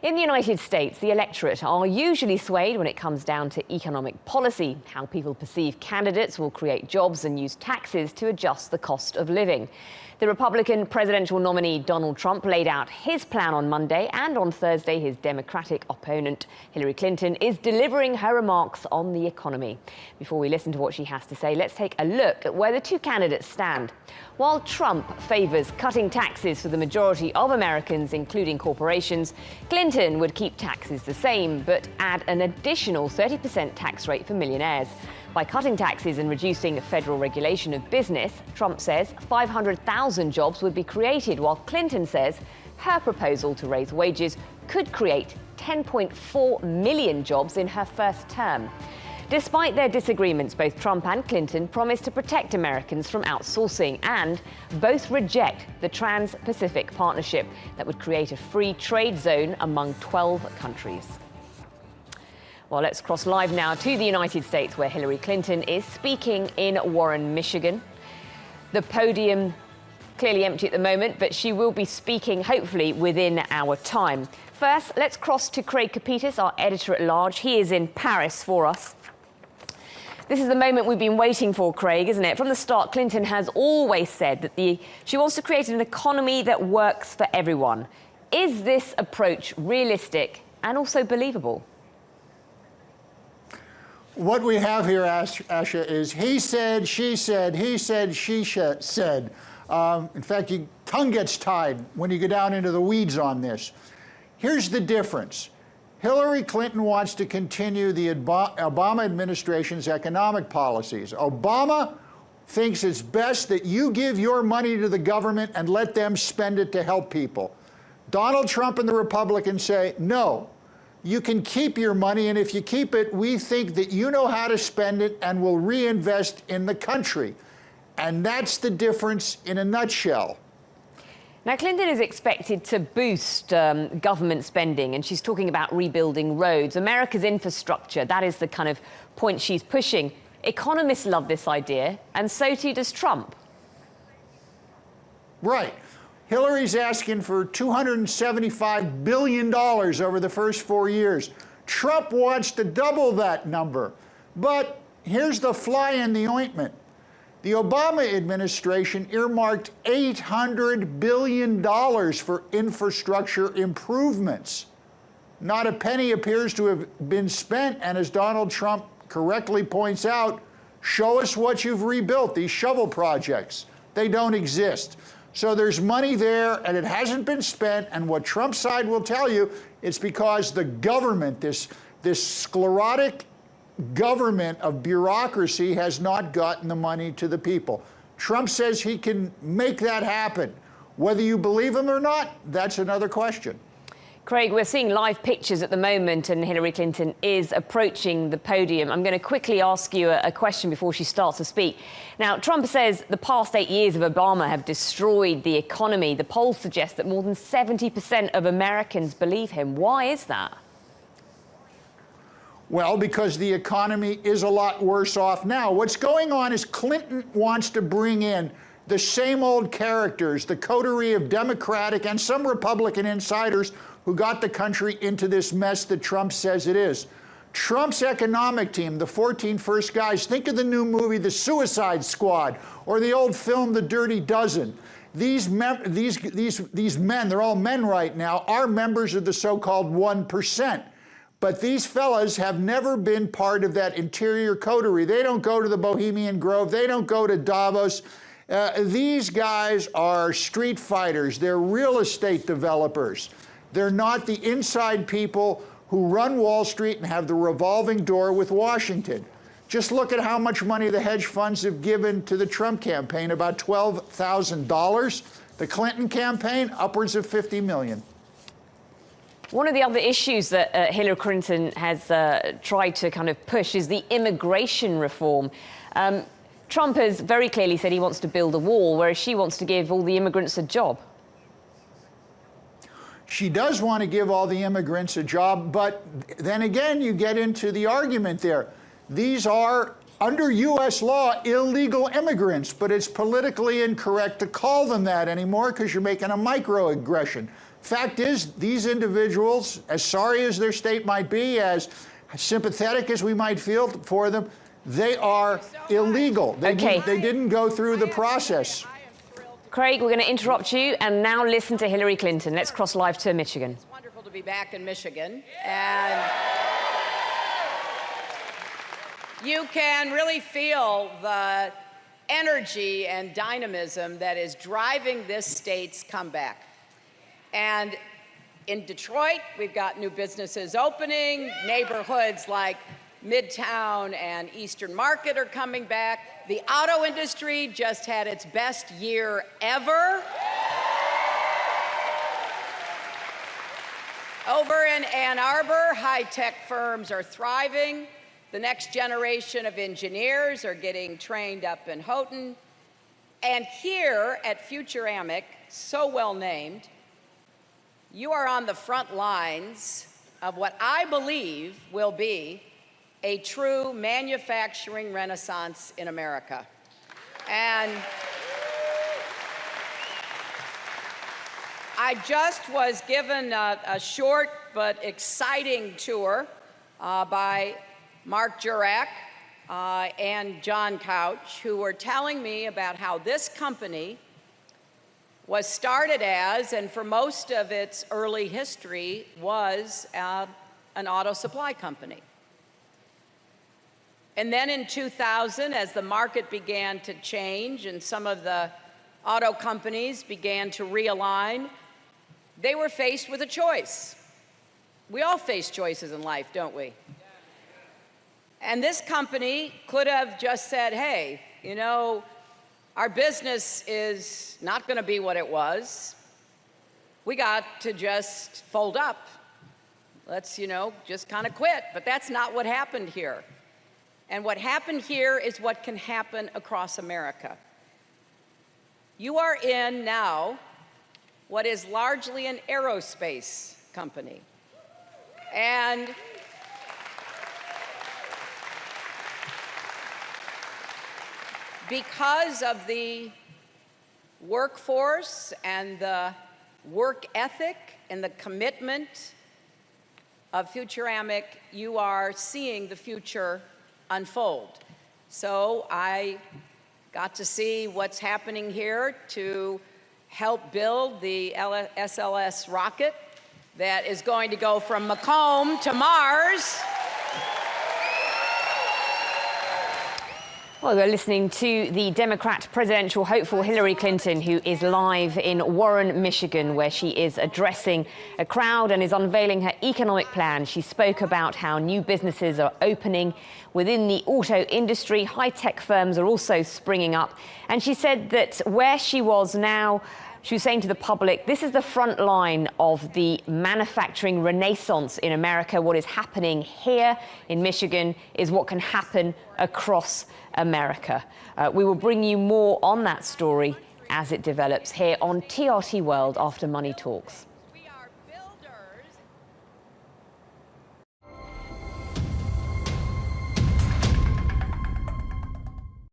In the United States, the electorate are usually swayed when it comes down to economic policy. How people perceive candidates will create jobs and use taxes to adjust the cost of living. The Republican presidential nominee Donald Trump laid out his plan on Monday, and on Thursday his Democratic opponent Hillary Clinton is delivering her remarks on the economy. Before we listen to what she has to say, let's take a look at where the two candidates stand. While Trump favours cutting taxes for the majority of Americans, including corporations, Clinton would keep taxes the same but add an additional 30% tax rate for millionaires. By cutting taxes and reducing federal regulation of business, Trump says 500,000 jobs would be created, while Clinton says her proposal to raise wages could create 10.4 million jobs in her first term. Despite their disagreements, both Trump and Clinton promised to protect Americans from outsourcing, and both reject the Trans-Pacific Partnership that would create a free trade zone among 12 countries. Well, let's cross live now to the United States, where Hillary Clinton is speaking in Warren, Michigan. The podium clearly empty at the moment, but she will be speaking hopefully within our time. First, let's cross to Craig Copetas, our editor-at-large. He is in Paris for us. This is the moment we've been waiting for, Craig, isn't it? From the start, Clinton has always said that she wants to create an economy that works for everyone. Is this approach realistic and also believable? What we have here, Asha, is he said, she said, he said, she said. In fact, your tongue gets tied when you go down into the weeds on this. Here's the difference. Hillary Clinton wants to continue the Obama administration's economic policies. Obama thinks it's best that you give your money to the government and let them spend it to help people. Donald Trump and the Republicans say, no. You can keep your money, and if you keep it, we think that you know how to spend it and will reinvest in the country. And that's the difference in a nutshell. Now, Clinton is expected to boost government spending, and she's talking about rebuilding roads. America's infrastructure, that is the kind of point she's pushing. Economists love this idea, and so too does Trump. Right. Hillary's asking for $275 billion over the first 4 years. Trump wants to double that number. But here's the fly in the ointment. The Obama administration earmarked $800 billion for infrastructure improvements. Not a penny appears to have been spent, and as Donald Trump correctly points out, show us what you've rebuilt, these shovel projects. They don't exist. So there's money there, and it hasn't been spent, and what Trump's side will tell you, it's because the government, this sclerotic government of bureaucracy, has not gotten the money to the people. Trump says he can make that happen. Whether you believe him or not, that's another question. Craig, we're seeing live pictures at the moment, and Hillary Clinton is approaching the podium. I'm going to quickly ask you a question before she starts to speak. Now, Trump says the past 8 years of Obama have destroyed the economy. The polls suggest that more than 70% of Americans believe him. Why is that? Well, because the economy is a lot worse off now. What's going on is Clinton wants to bring in the same old characters, the coterie of Democratic and some Republican insiders who got the country into this mess that Trump says it is. Trump's economic team, the 14 first guys, think of the new movie, The Suicide Squad, or the old film, The Dirty Dozen. These men, they're all men right now, are members of the so-called 1%. But these fellas have never been part of that interior coterie. They don't go to the Bohemian Grove. They don't go to Davos. These guys are street fighters. They're real estate developers. They're not the inside people who run Wall Street and have the revolving door with Washington. Just look at how much money the hedge funds have given to the Trump campaign, about $12,000. The Clinton campaign, upwards of $50 million. One of the other issues that Hillary Clinton has tried to kind of push is the immigration reform. Trump has very clearly said he wants to build a wall, whereas she wants to give all the immigrants a job. She does want to give all the immigrants a job, but then again, you get into the argument there. These are, under U.S. law, illegal immigrants, but it's politically incorrect to call them that anymore because you're making a microaggression. Fact is, these individuals, as sorry as their state might be, as sympathetic as we might feel for them, they are illegal. They didn't go through the process. Craig, we're going to interrupt you and now listen to Hillary Clinton. Let's cross live to Michigan. It's wonderful to be back in Michigan. And you can really feel the energy and dynamism that is driving this state's comeback. And in Detroit, we've got new businesses opening. Neighborhoods like Midtown and Eastern Market are coming back. The auto industry just had its best year ever. Over in Ann Arbor, high-tech firms are thriving. The next generation of engineers are getting trained up in Houghton. And here at Future Amic, so well named, you are on the front lines of what I believe will be a true manufacturing renaissance in America. And I just was given a short but exciting tour by Mark Jurak and John Couch, who were telling me about how this company was started as, and for most of its early history, was an auto supply company. And then in 2000, as the market began to change and some of the auto companies began to realign, they were faced with a choice. We all face choices in life, don't we? And this company could have just said, hey, you know, our business is not going to be what it was. We got to just fold up. Let's, just kind of quit. But that's not what happened here. And what happened here is what can happen across America. You are in now what is largely an aerospace company. And because of the workforce and the work ethic and the commitment of Future Amic, you are seeing the future unfold. So I got to see what's happening here to help build the SLS rocket that is going to go from Macomb to Mars. Well, we're listening to the Democrat presidential hopeful Hillary Clinton, who is live in Warren, Michigan, where she is addressing a crowd and is unveiling her economic plan. She spoke about how new businesses are opening within the auto industry. High-tech firms are also springing up. And she said that where she was now, she was saying to the public, this is the front line of the manufacturing renaissance in America. What is happening here in Michigan is what can happen across America. We will bring you more on that story as it develops here on TRT World after Money Talks.